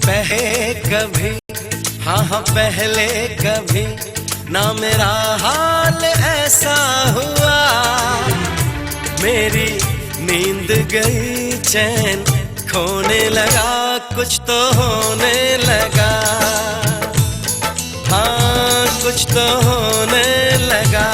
पहले कभी, हाँ हाँ पहले कभी ना मेरा हाल ऐसा हुआ। मेरी नींद गई, चैन खोने लगा, कुछ तो होने लगा। हाँ कुछ तो होने लगा।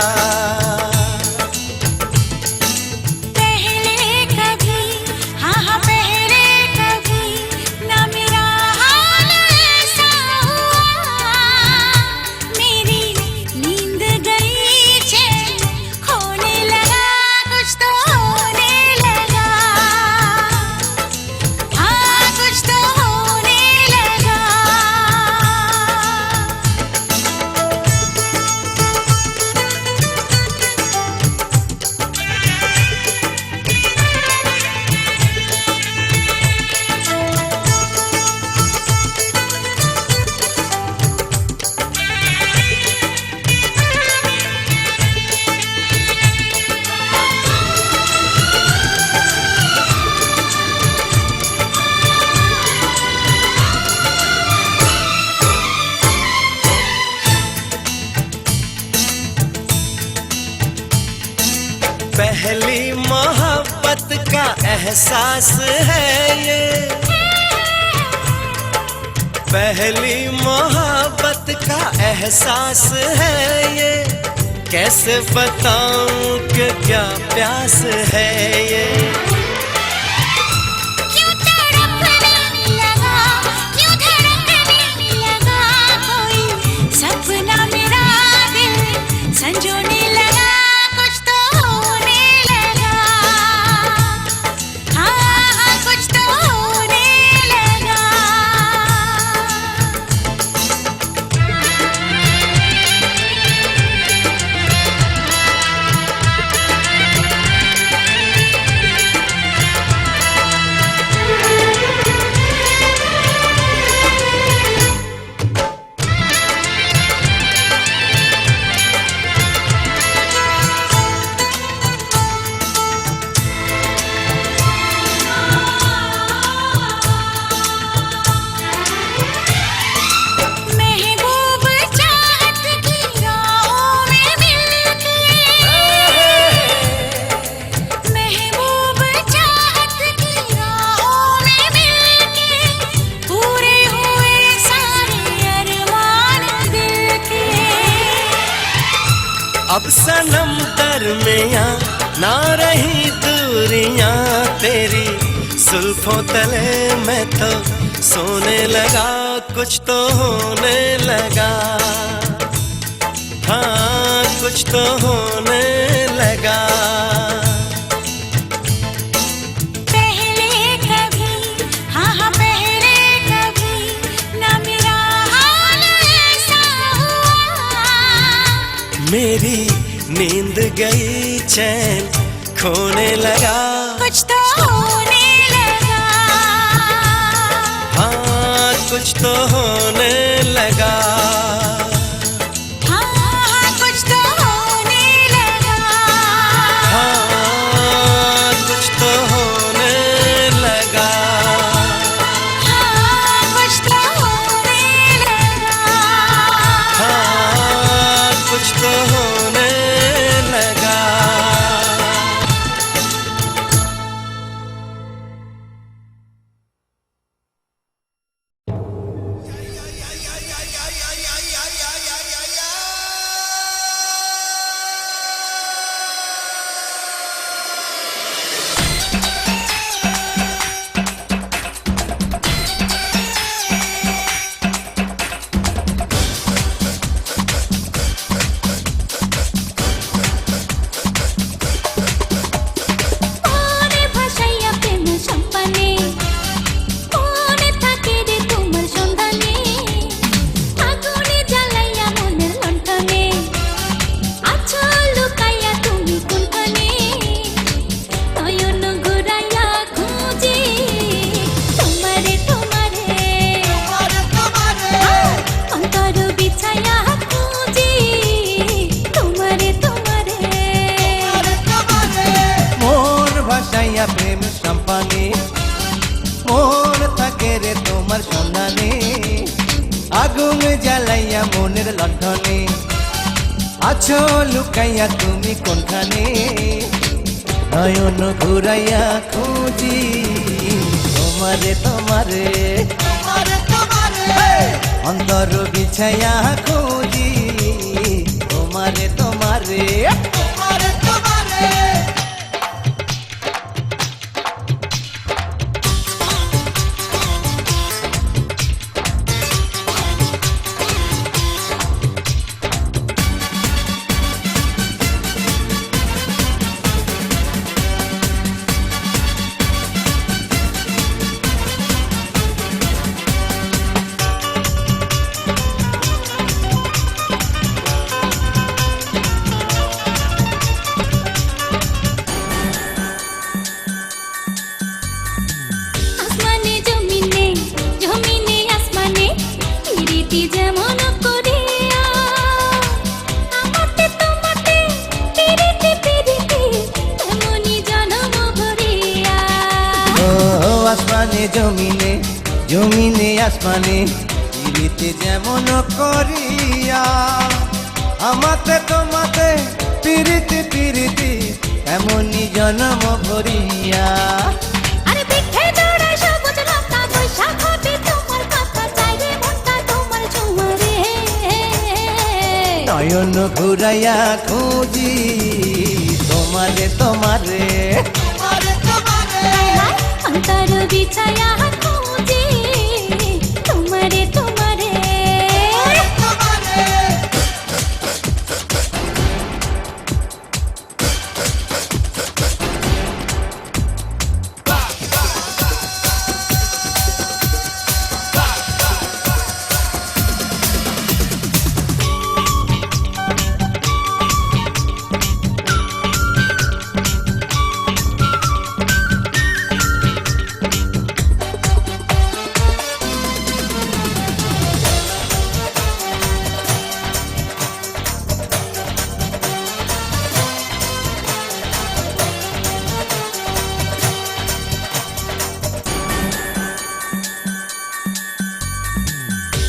पहली मोहब्बत का एहसास है ये, पहली मोहब्बत का एहसास है ये। कैसे बताऊं कि क्या प्यास है ये। क्यों तड़पने लगा, क्यों धड़कने लगा, कोई सपना मेरा दिल संजोने लगा। अब सनम दरमियाँ ना रही दूरियां तेरी, जुल्फों तले मैं तो सोने लगा, कुछ तो होने लगा। हाँ कुछ तो होने लगा। पहले कभी, हाँ हाँ पहले कभी ना मेरा हाल ऐसा हुआ। मेरी नींद गई, चैन खोने लगा, कुछ तो होने लगा। हाँ कुछ तो होने लगा। हाँ জ্বালাইয়া মনের লণ্ঠনে আছো লুকাইয়া তুমি কোনখানে নয়ন ঘুরাইয়া খুঁজি তোমারে তোমারে অন্তর বিছাইয়া খুঁজি তোমারে তোমারে আসমানে জমিনে জমিনে আসমানে প্রীতি যেমন করিয়া আমাতে তোমাতে প্রীতি প্রীতি তেমনি জনম ভরিয়া ও আসমানে জমিনে জমিনে আসমানে প্রীতি যেমন করিয়া আমাতে তোমাতে প্রীতি প্রীতি এমনই জন্ম ভরিয়া আরে বৃক্ষে জোড়ায় সবুজ লতা বৈশাখ হবে তোমার কথা চাই রে মনটা তোমার ঝুমরে নয়ন ঘুরাইয়া খুঁজি তোমারে তোমারে অন্তর বিছায়া খুঁজি তোমারে তোমারে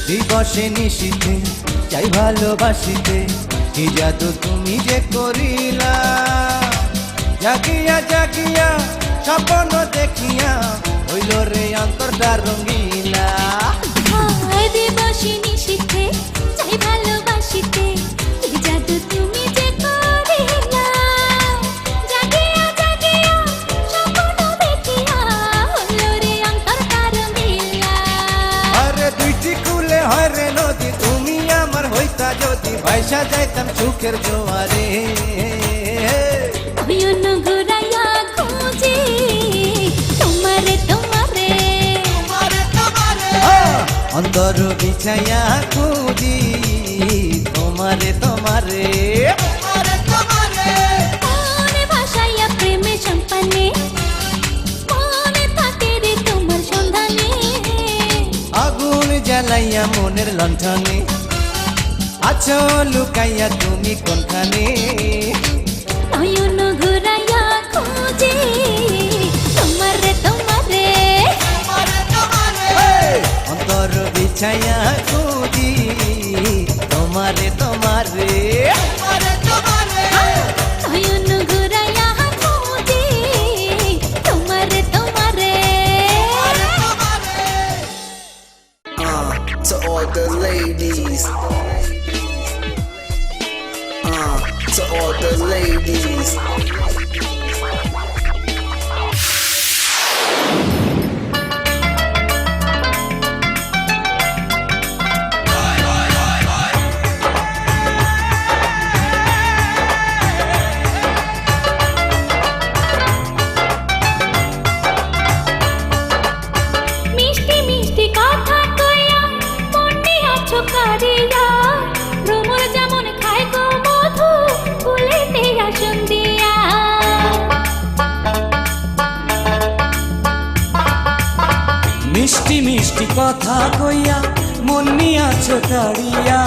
দিবসে নিশীথে চাই ভালোবাসিতে কি জাদু তুমি যে করিলা জাগিয়া জাগিয়া স্বপ্ন দেখিয়া হইল রে অন্তরটা রঙ্গিলা হায় দিবসে নিশীথে চাই ভালোবাসিতে কি জাদু তুমি যে করিলা জাগিয়া জাগিয়া স্বপ্ন দেখিয়া হলো রে অন্তরটা রঙিলা আরে দুইটি কুলে হয় রে নদী তুমি আমার হইতা যদি ভাইসা যাইতাম সুখের জোয়ারে নয়ন ঘুরাইয়া খুঁজি তোমারে তোমারে অন্তর বিছাইয়া খুঁজি তোমারে তোমারে মনে ভাসাইয়া প্রেমে সম্পানে মনে থাকে রে তোমার সন্ধানে আগুন জ্বালাইয়া মনের লণ্ঠনে আছো লুকাইয়া তুমি কোনখানে নয়ন ঘুরাইয়া খুঁজি তোমারে তোমারে অন্তর বিছাইয়া খুঁজি তোমারে তোমারে নয়ন ঘুরাইয়া খুঁজি তোমারে তোমারে To all the ladies. To all the ladies. মিষ্টি মিষ্টি কথা কইয়া মনে আছো কারিয়া ভ্রমর যেমন খায় গো মধু ফুলেতে আসন দিয়া মিষ্টি মিষ্টি কথা কইয়া মন নিয়াছো কাড়িয়া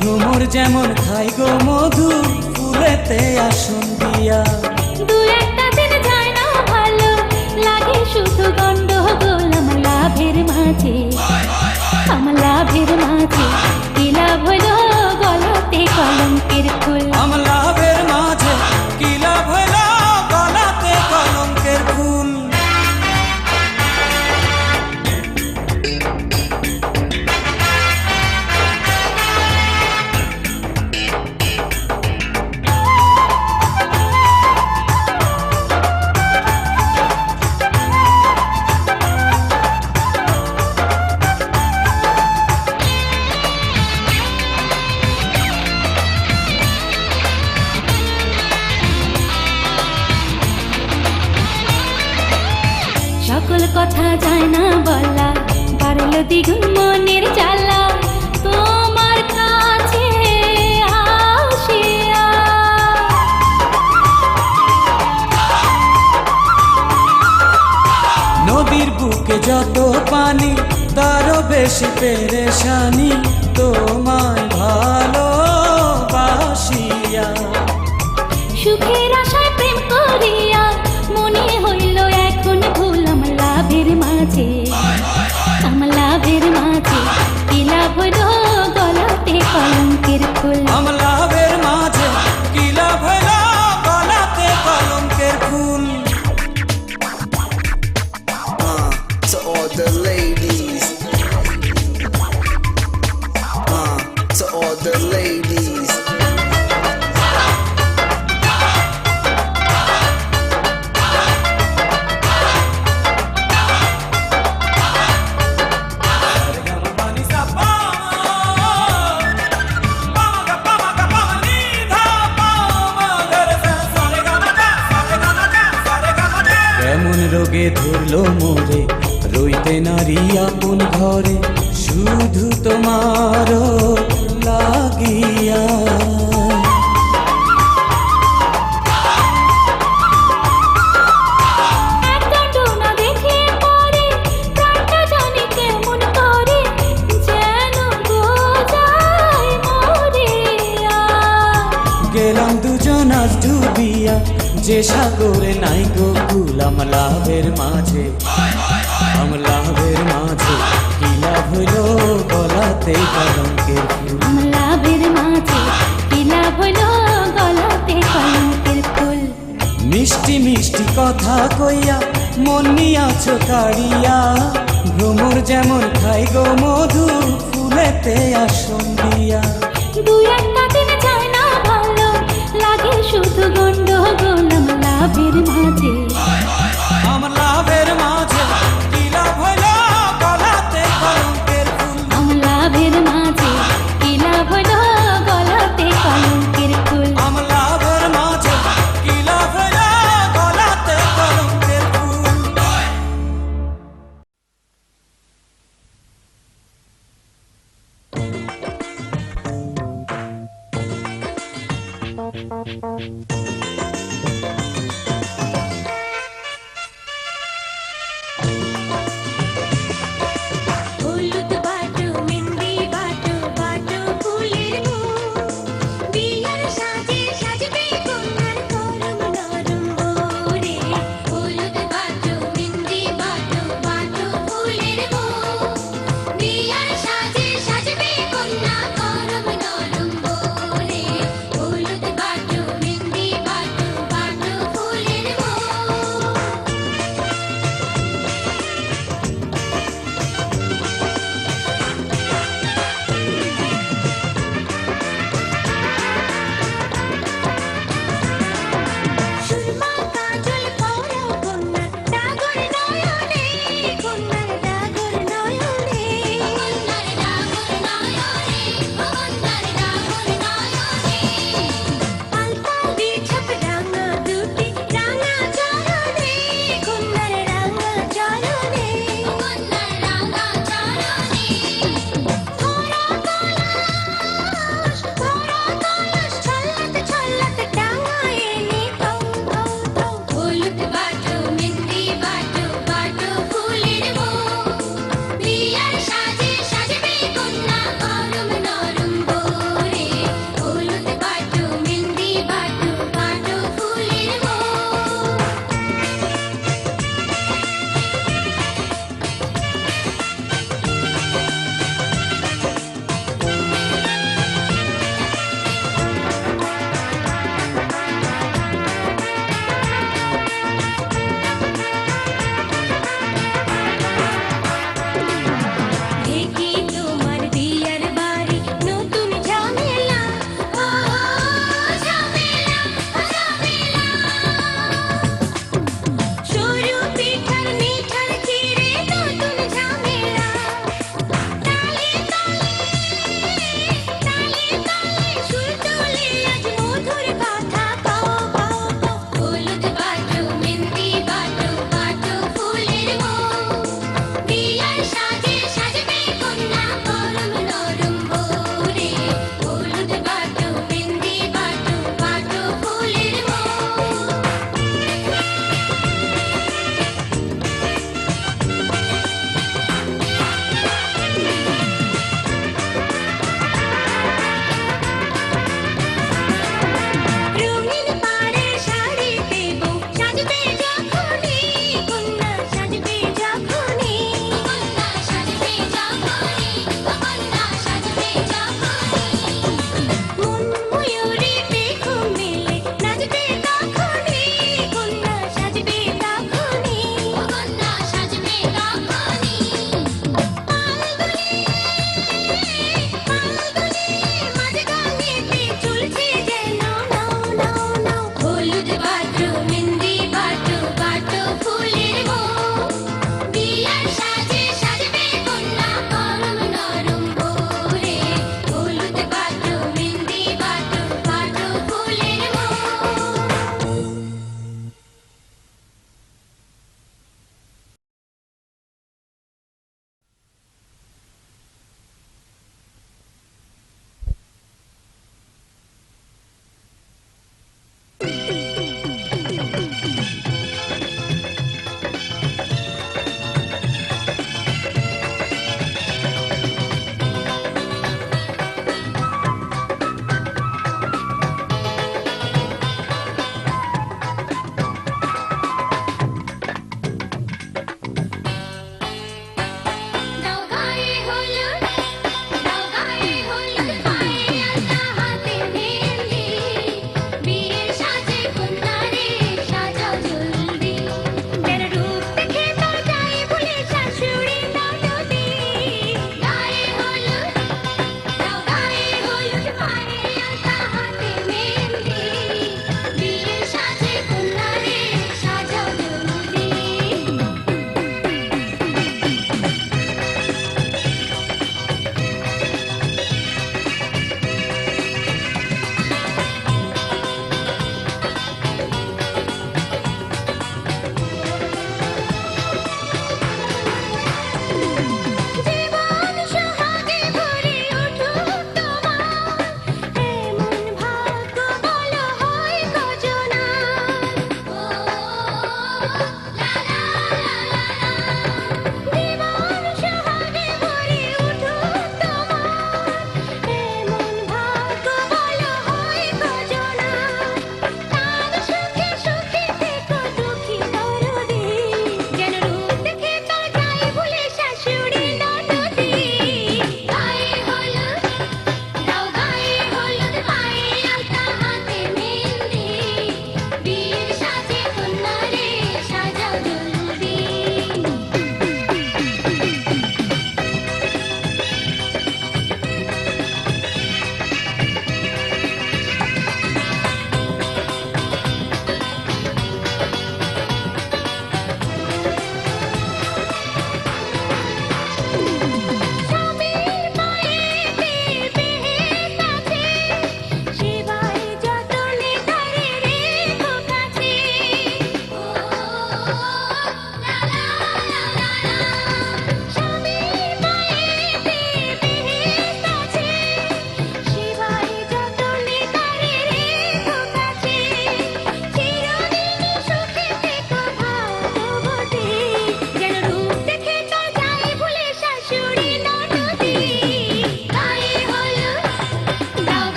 ভ্রমর যেমন খাই গো মধু ফুলেতে আসন দিয়া দু একটা দিন যায় না ভালো লাগে শুধু গন্ডগোল আমার লাভের মাঝে আমার লাভের মাঝে কি লাভ হলো গলাতে কলঙ্কের ফুল আমার লাভের মাঝে কি লাভ হলো গলাতে কলঙ্কের ফুল সকল কথা যায় না বলা বাড়লো দ্বিগুণ মনের জ্বালা তোমার কাছে আসিয়া নদীর বুকে যত পানি তারও বেশি পেরেশানি তোমায় ভালোবাসিয়া সুখের আশায় প্রেম করিয়া মনে হইল এখন ভুল আমার লাভের মাঝে আমার লাভের মাঝে কি লাভ হলো গলাতে কলঙ্কের ফুল আমার লাভের মাঝে কি লাভ হলো গলাতে কলঙ্কের ফুল To all the ladies. To all the ladies. কেমন রোগে ধরলো মোরে রইতে নারী আপন ঘরে শুধু তোমার লাগিয়া একদণ্ড না দেখে পরে প্রাণটা জানি কেমন করে যেন বোঝায় মরিয়া গেলাম দুজন আজ ডুবিয়া যে সাগরে নাই গোকুল আমার লাভের মাঝে আমার লাভের মাঝে কি লাভ হইল গলাতে কলঙ্কের ফুল আমার লাভের মাঝে কি লাভ হলো গলাতে কলঙ্কের ফুল মিষ্টি মিষ্টি কথা কইয়া মন নিয়াছো কাড়িয়া ভ্রমর যেমন খাই গো মধু ফুলেতে আসন দিয়া দুই একটা দিন যায় না ভালো লাগে শুধু গন্ডগোল আমার লাভের মাঝে আমার লাভের মাঝে কি লাভ হইল গলাতে কলঙ্কের ফুল আমার লাভের মাঝে কি লাভ হলো গলাতে কলঙ্কের ফুল আমার লাভের মাঝে কি লাভ হইল গলাতে কলঙ্কের ফুল হলুদ বাটো মেহেন্দি বাটো বাটো ফুলের মুখ বিয়ার সাজে সাজবে কন্যার করম নরম ভোরে হলুদ বাটো মেহেন্দি বাটো বাটো ফুলের মুখ বিয়ার সাজে সাজবে কন্যা করম নরম ভোরে হলুদ বাটো মেহেন্দি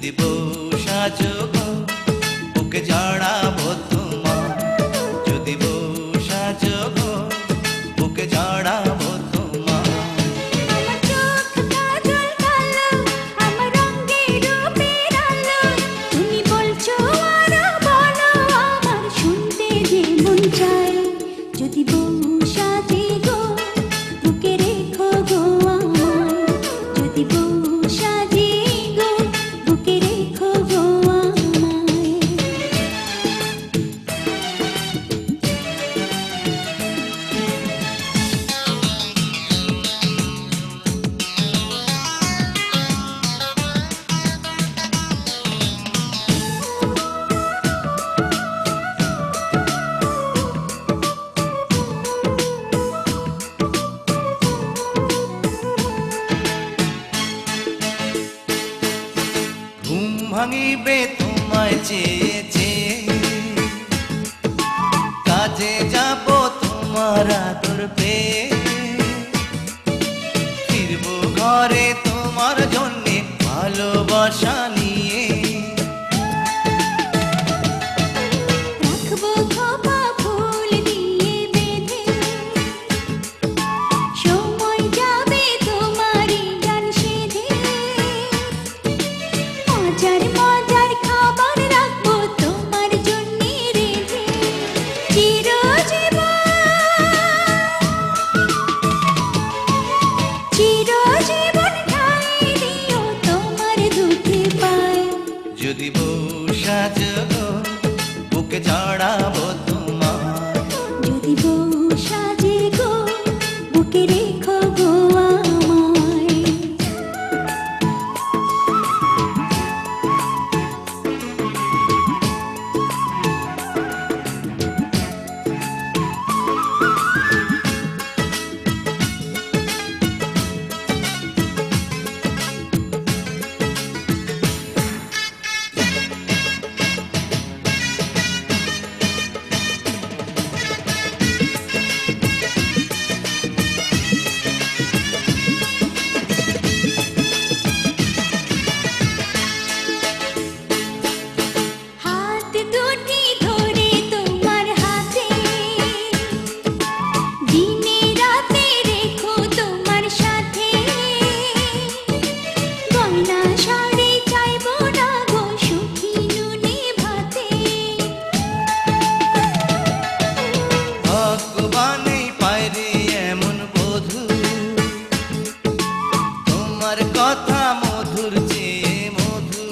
যদি বউ সাজো গো বুকে জড়াবো তোমার যদি বউ সাজো গো বুকে জড়াবো তোমার আমার চোখ কাজল কালো আমার রঙে রূপের আলো তুমি বলছো আর বলো আমার শুনতে যে মন চায় যদি বউ সাজে গো বুকে রেখো গো আমায় যদি বউ সাজে গো বুকে রেখো গো আমায় ঘুম ভাঙিবে তোমায় চেয়েছে কাজে যাব তোমার আদর পেয়ে ফিরবো ঘরে তোমার জন্যে ভালোবাসা নিয়ে রাখবো খোপা ফুল দিয়ে বেঁধে সময় যাবে তোমারই গান সেধে মজার মজার খাবার রাখবো তোমার জন্যে রেঁধে চিরজীবন ঠাঁই দিও তোমার দুটি পায় যদি বউ সাজো গো বুকে জড়াবো তোমার যদি বউ সাজে গো বুকে রেখো গো আমায় হাত দুটি ধরে তোমার হাতে দিনে রাতে রেখো তোমার সাথে গয়না শাড়ি চাইবো না গো সুখী নুনে ভাতে ভগবানেই পায়রে এমন বধূ তোমার কথা মধুর চেয়ে মধু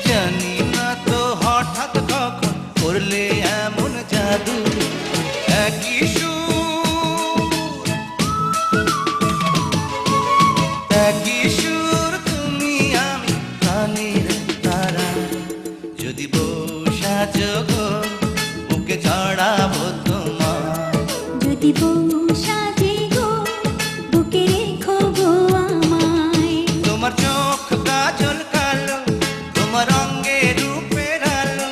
জানি না তো হঠাৎ কখন করলে এমন জাদু একই সুর তুমি আমি প্রাণের তারা যদি বউ সাজো গো বুকে জড়াবো তোমার যদি বউ সাজে গো বুকে রেখো গো আমায় তোমার চোখ কাজল কালো তোমার অঙ্গে রূপের আলো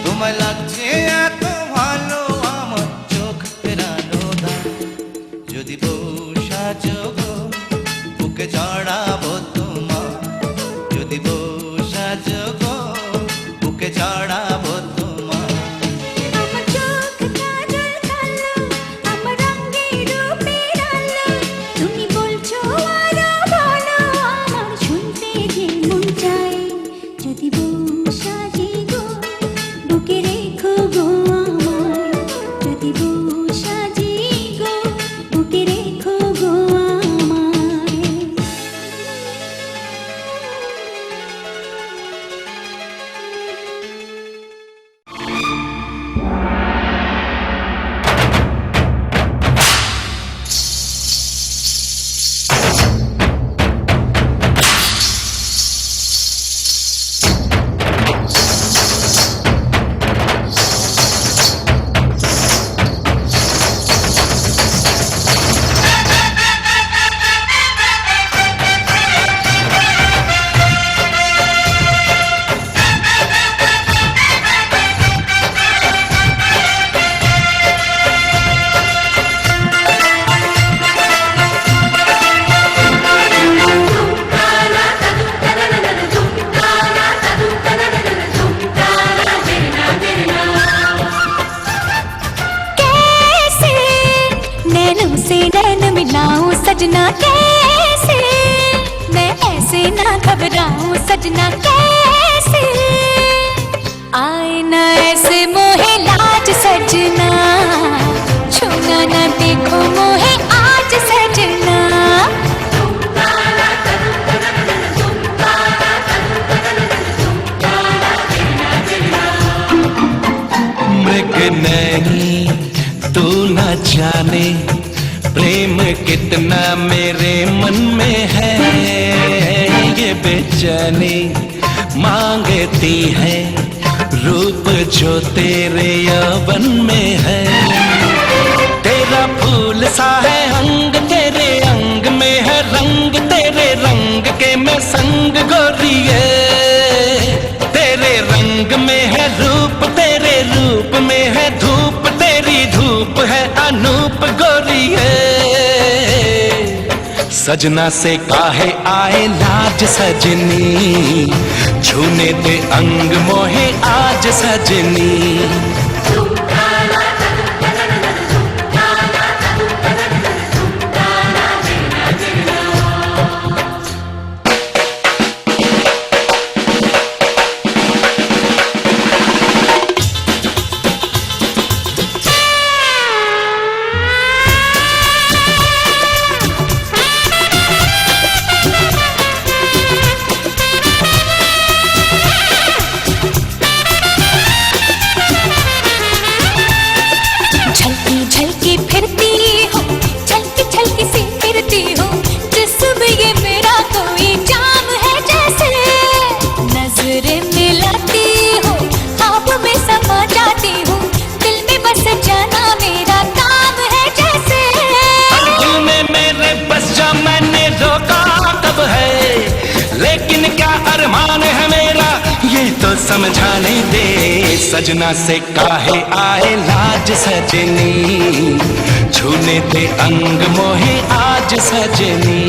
তোমায় লাগছে এত ভালো আমার চোখ ফেরানো দাও যদি বউ সাজো গো বুকে জড়াবো তোমার যদি বউ সাজো গো বুকে জড়াবো তোমার আমার চোখ কাজল কালো আমার রঙে রূপের আলো তুমি বলছো আর বলো আমার শুনতে बताऊं सजना कैसे आए ना ऐसे मोहे लाज सजना छूना ना देखो मोहे आज सजना मृग नहीं तू न जाने प्रेम कितना मेरे मन में है ये बेचैनी मांगती है रूप जो तेरे यौवन में है तेरा फूल सा है अंग तेरे अंग में है रंग तेरे रंग के मैं संग गोरिए तेरे रंग में है रूप तेरे रूप में है धूप तेरी धूप है अनूप गोरिए सजना से काहे आए लाज सजनी छूने दे अंग मोहे आज सजनी समझाने दे सजना से काहे आए लाज सजनी छूने दे अंग मोहे आज सजनी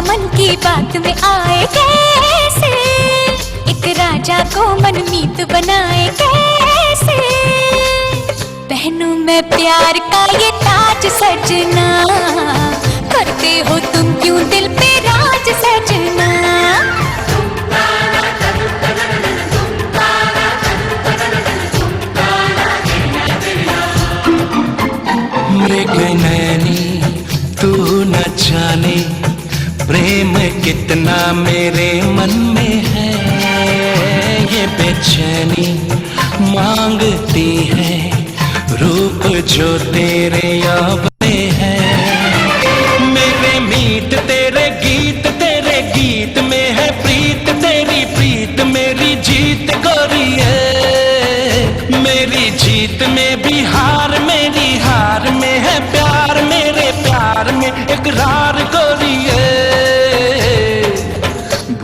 मन की बात में आए कैसे एक राजा को मनमीत बनाए कैसे पहनूं मैं प्यार का ये ताज सजना करते हो तुम क्यों दिल पे राज सजना मृग नैनी तू न जाने प्रेम कितना मेरे मन में है ये बेचैनी मांगती है रूप जो तेरे यौवन में है मेरे मीत तेरे गीत में है प्रीत तेरी प्रीत मेरी जीत गोरी है मेरी जीत में भी हार मेरी हार में है प्यार मेरे प्यार में इकरार गोरी है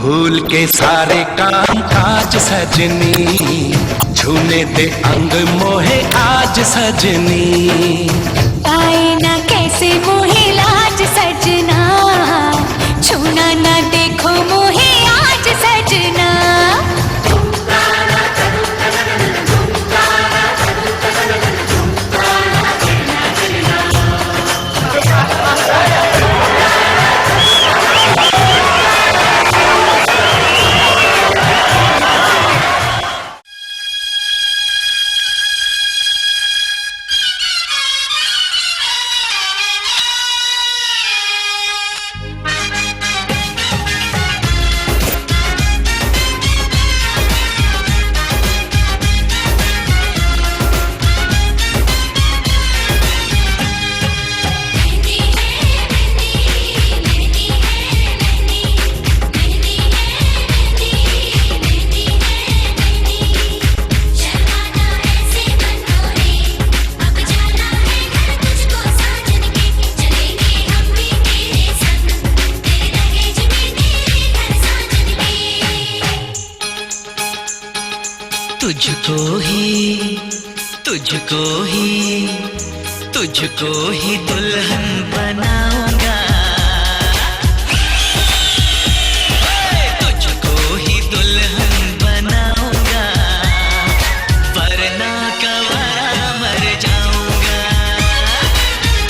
भूल के सारे काम काज सजनी छूने दे अंग मोहे आज सजनी आए ना कैसे मोहे लाज सजना छूना ना देखो मोहे आज सजना तुझको ही तुझको ही तुझको ही दुल्हन बनाऊंगा, तुझको ही दुल्हन बनाऊंगा, वरना कवारा मर जाऊंगा।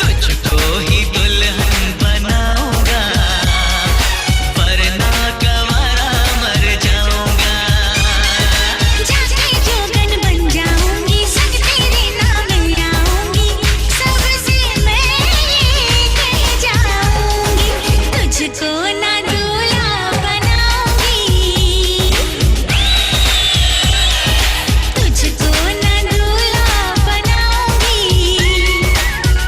तुझको ही दुल्हन बनाऊंगा, वरना कवारा मर जाऊंगा। जाके जोगन बन जाऊंगी, सब तेरे नाम आऊंगी, सबसे मैं ये कह जाऊंगी, तुझको ना दूल्हा बनाऊंगी, तुझको ना दूल्हा बनाऊंगी,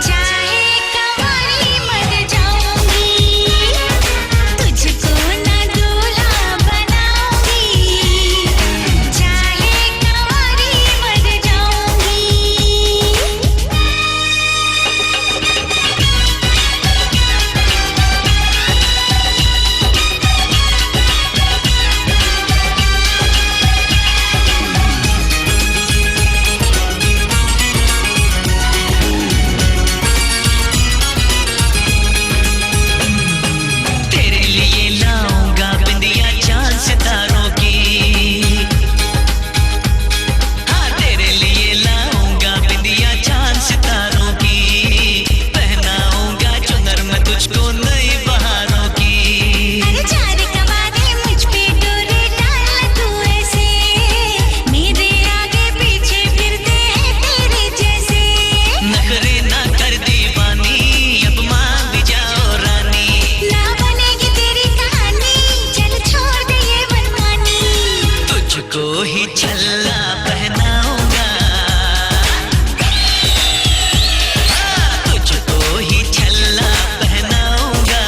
चाहे कंवारी मर जाऊंगी, तुझको ना दूल्हा बनाऊंगी, चाहे कंवारी मर जाऊंगी। तेरे लिए लाऊंगा बिंदिया चांद सितारों की, हाँ तेरे लिए लाऊंगा बिंदिया चांद सितारों की, पहनाऊंगा चुनर मैं तुझको नई बहारों की। अरे चार कवारे मुझ पे डोरे डाल तू ऐसे, मेरे आगे पीछे फिरते हैं तेरे जैसे, नखरे ना कर दीवानी, अब मान भी जाओ रानी। ना बनेगी तेरी कहानी, चल छोड़ दे ये मनमानी, तुझको ही छल्ला पहनाऊंगा, तुझको ही छल्ला पहनाऊंगा,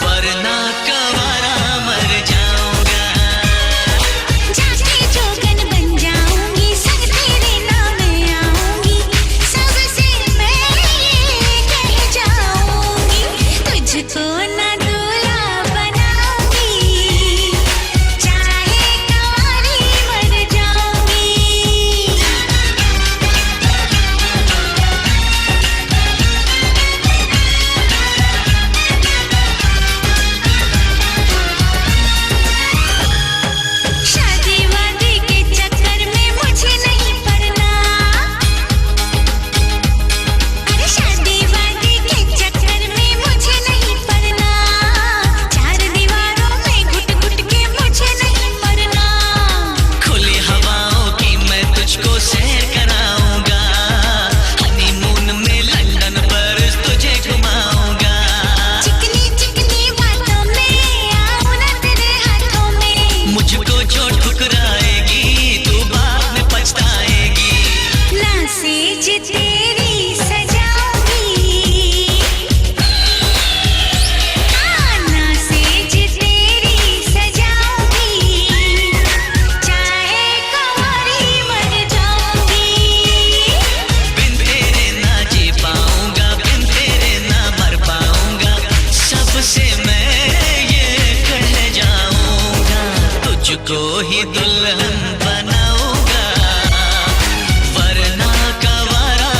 वरना कवारा मर जाऊंगा। जाके जोगन बन जाऊंगी, सब तेरे नाम आऊंगी, सबसे मैं ये कह जाऊंगी, तुझको ना दूल्हा बनाऊंगी, चाहे कंवारी मर जाऊंगी। शादी वादी के चक्कर में मुझे नहीं पड़ना, अरे शादी वादी के चक्कर में मुझे नहीं पड़ना, चार दीवारों में घुट घुट के मुझे नहीं मरना, खुली हवाओं की मैं तुझको सैर कराऊंगा, हनीमून में लंदन पर तुझे घुमाऊंगा। चिकनी चिकनी बातों में आऊं ना तेरे हाथों में, मुझको जो ठुकराएगी तू बाद में पछताएगी। ना सेज तेरी सजाऊंगी, हाँ ना सेज तेरी सजाऊंगी, चाहे कंवारी मर जाऊंगी, बिन तेरे ना जी पाऊंगा, बिन तेरे ना मर पाऊंगा, सबसे मैं ये कह जाऊंगा, तुझको ही दुल्हन बनाऊंगा, वरना कवारा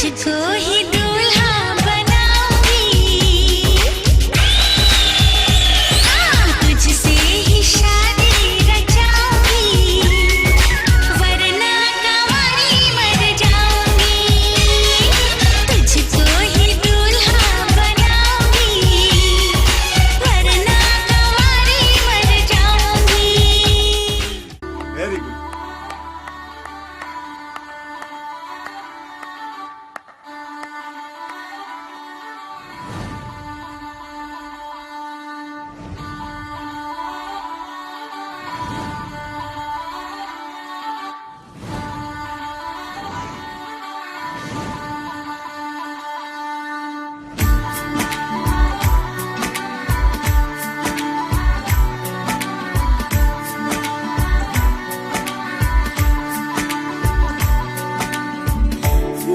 तुझको ही दूल्हा बनाऊंगी, तुझसे ही शादी रचाऊंगी, वरना कंवारी मर जाऊंगी। तुझको ही दूल्हा बनाऊंगी, वरना कंवारी मर जाऊंगी। Very good.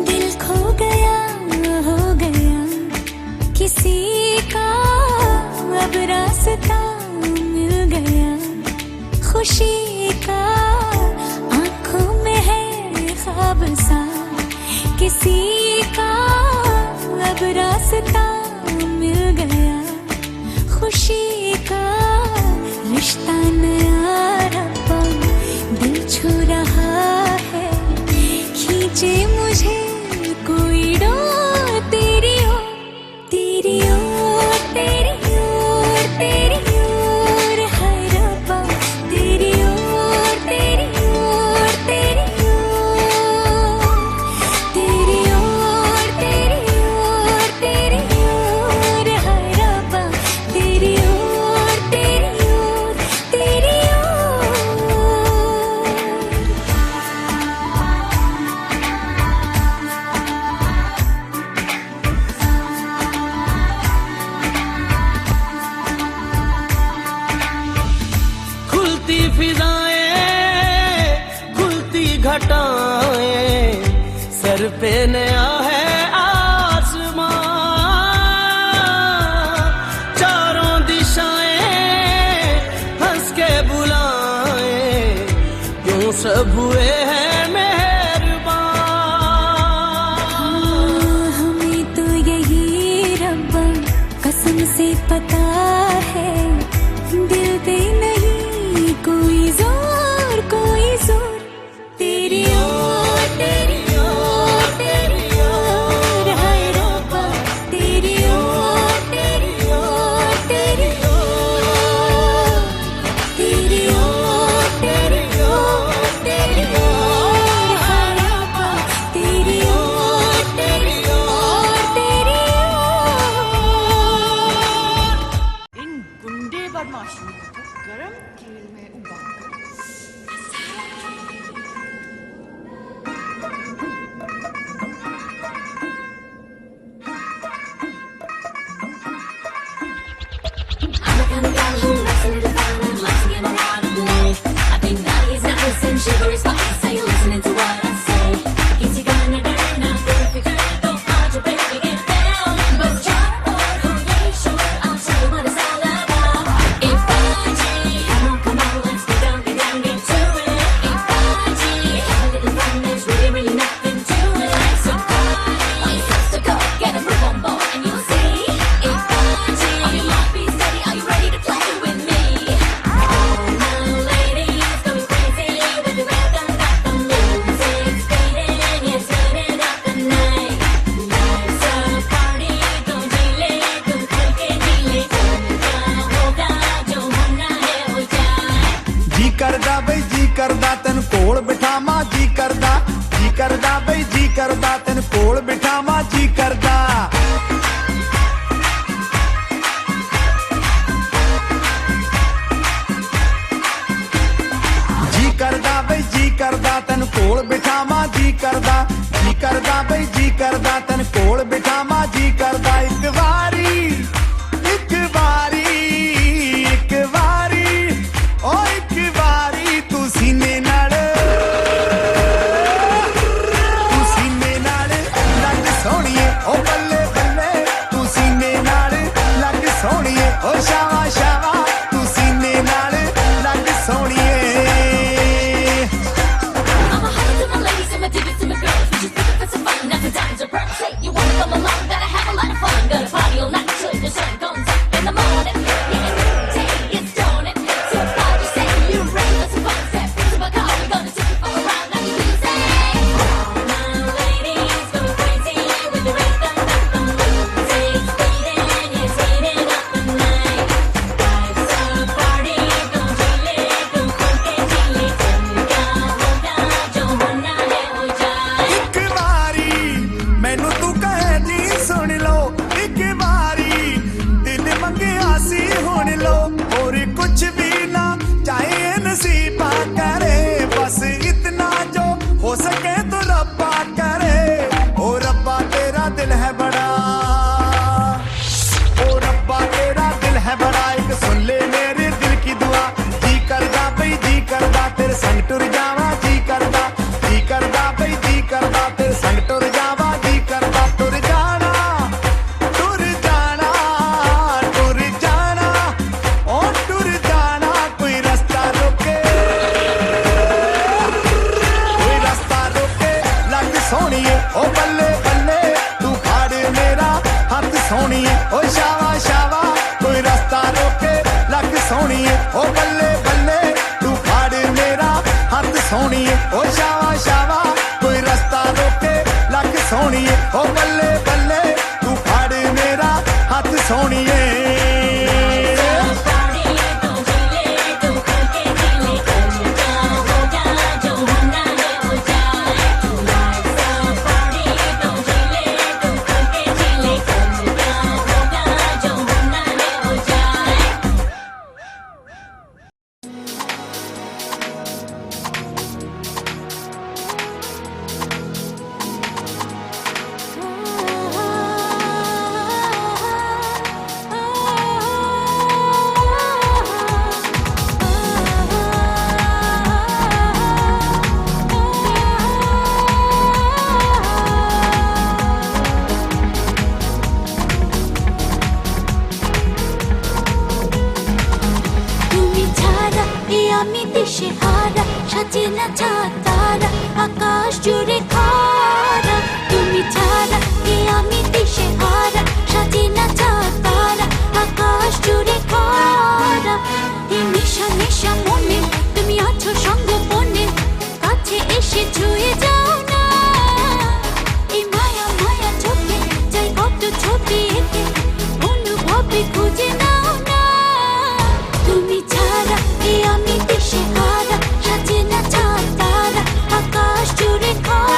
दिल खो गया हो गया किसी का, अब रास्ता मिल गया खुशी का, आंखों में है ख्वाब सा किसी का, अब रास्ता मिल गया खुशी का, रिश्ता नया रब्बा दिल छू रहा है, खींचे मुझे कोई डोर तेरी ओर, तेरी ओर, तेरी ओर, तेरी ओर है रब्बा, तेरी ओर, तेरी ओर, तेरी ओर, तेरी ओर, तेरी ओर, तेरी ओर है रब्बा, तेरी ओर, तेरी ओर, तेरी ओर। खुलती फिजाएं खुलती घटाएं, सर पे नया है आसमां, चारों दिशाएं हंस के बुलाएं, यूं सब हुए हैं मेहरबान। हमें तो यही रब्बा कसम से पता है, दिल पे नहीं कोई जोर, कोई जोर, तेरी ओर, तेरी ओर, तेरी ओर है रब्बा, तेरी ओर, तेरी ओर, तेरी ओर, तेरी ओर, तेरी ओर, तेरी ओर है रब्बा, तेरी ओर, तेरी ओर, तेरी ओर। इन गुंडे बदमाशों को तो गरम तेल में उबालकर करदा बई जी करदा तन कोल बिठावा, जी करदा बई जी करदा तन कोल बिठावा, जी करदा। जी करदा बई जी करदा तन कोल बिठावा, जी करदा बई जी करदा तन कोल बिठावा, जी करदा। एक वारी एक वारी एक वारी ओ एक वारी तू सीने नाल लग सोहणीए ओ बल्ले बल्ले, तू सीने नाल लग सोहणीए ओ शावा शावा, तू सीने नाल लग सोहणीए। I'm a hundred to my ladies and my divas and my girls. We just looking for some fun, now for times are सुन लो एक बारी दिल मंगिया सी हुन लो और कुछ भी ना चाहे नसीबा करे बस इतना जो हो सके तो रब्बा करे ओ रब्बा तेरा दिल है बड़ा ओ रब्बा तेरा दिल है बड़ा एक सुन ले मेरे दिल की दुआ जी करदा बई जी करदा तेरे संग टुर जावा जी करदा बई जी करदा तेरे संग टुर जावा जी करदा टुर जाना ओ टुर जाना कोई रास्ता रोके लग सोनिए ओ बल्ले बल्ले तू फाड़ मेरा हाथ सोनिए ओ शावा शावा कोई रास्ता रोके लग सोनिए ओ बल्ले बल्ले तू फाड़ मेरा हाथ सोनिए ओ शावा शावा कोई रास्ता रोके लग सोनिए ओ बल्ले बल्ले तू फाड़ मेरा हाथ सोनिए তুমি ছাড়া এই আমি দেশে হারা সাজে না তারা আকাশ জুড়ে খরা তুমি ছাড়া এই আমি দেশে হারা সাজে না তারা আকাশ জুড়ে খরা এই নেশা নেশা মনে তুমি আছো সঙ্গোপনে কাছে এসে ছুঁয়ে যাও না এই মায়া মায়া চোখে যাই কত ছবি এঁকে অনুভবে খুঁজে নাও না তুমি ছাড়া এই আমি দেশে হারা সাজে না তারা আকাশ জুড়ে খরা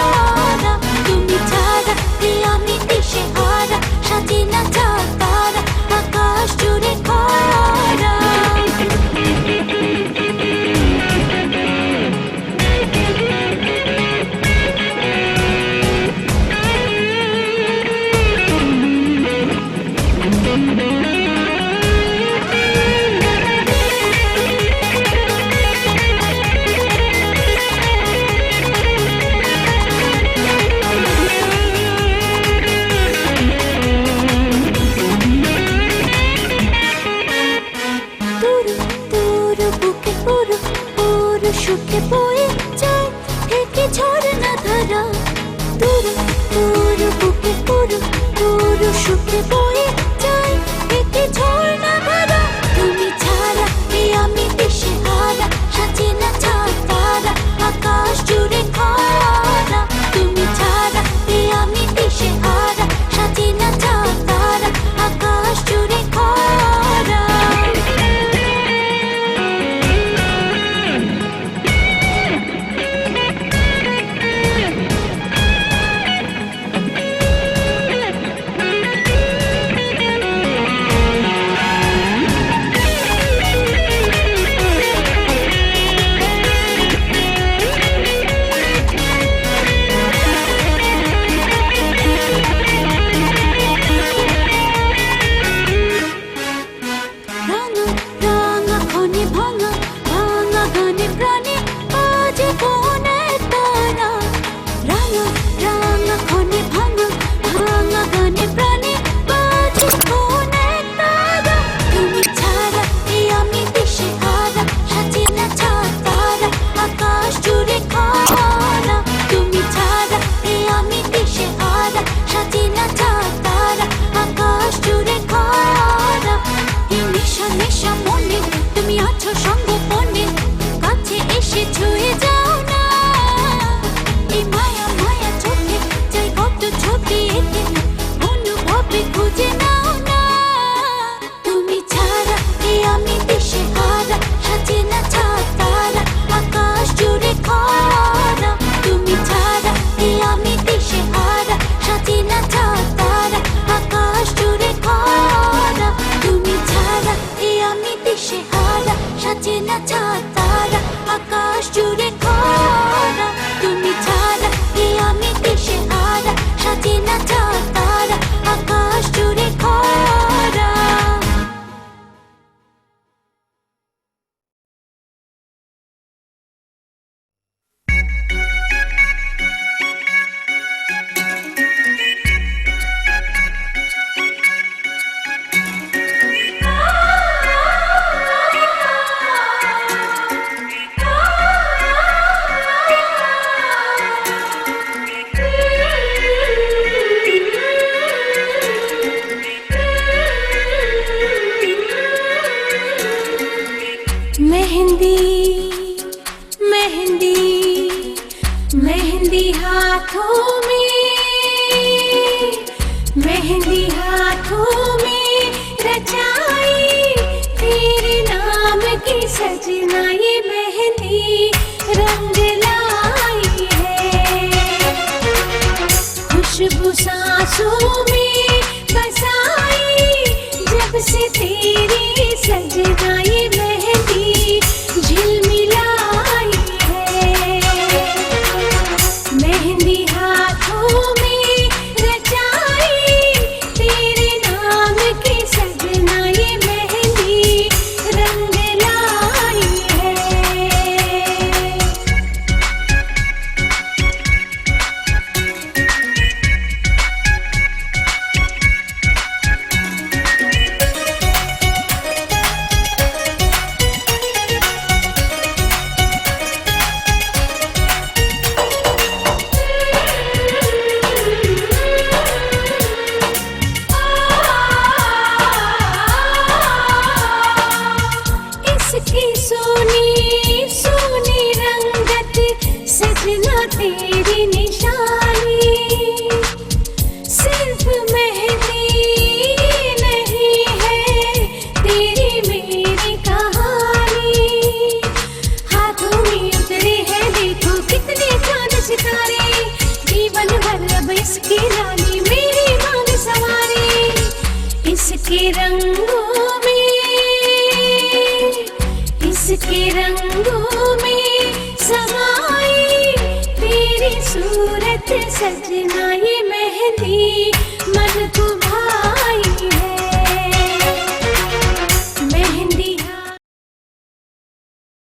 मेहंदी हाथों में रचाई तेरे नाम की सजना ये मेहंदी रंग लाई है खुशबू सांसों में बसाई जब से तेरी सजना ये मेहंदी झिलमिलाई है मेहंदी हाथों में रचाई तेरे नाम की सजना ये मेहंदी रंग लाई है इसकी सोनी सोनी रंगत सजना तेरी निशानी सिर्फ मेहंदी नहीं है तेरी मेरी कहानी हाथों में उतरे हैं देखो कितने चांद सितारे जीवन भर अब इसकी रानी मेरी मान सवारे इसके रंगों में समाई तेरी सूरत सजना ये मेहंदी मन को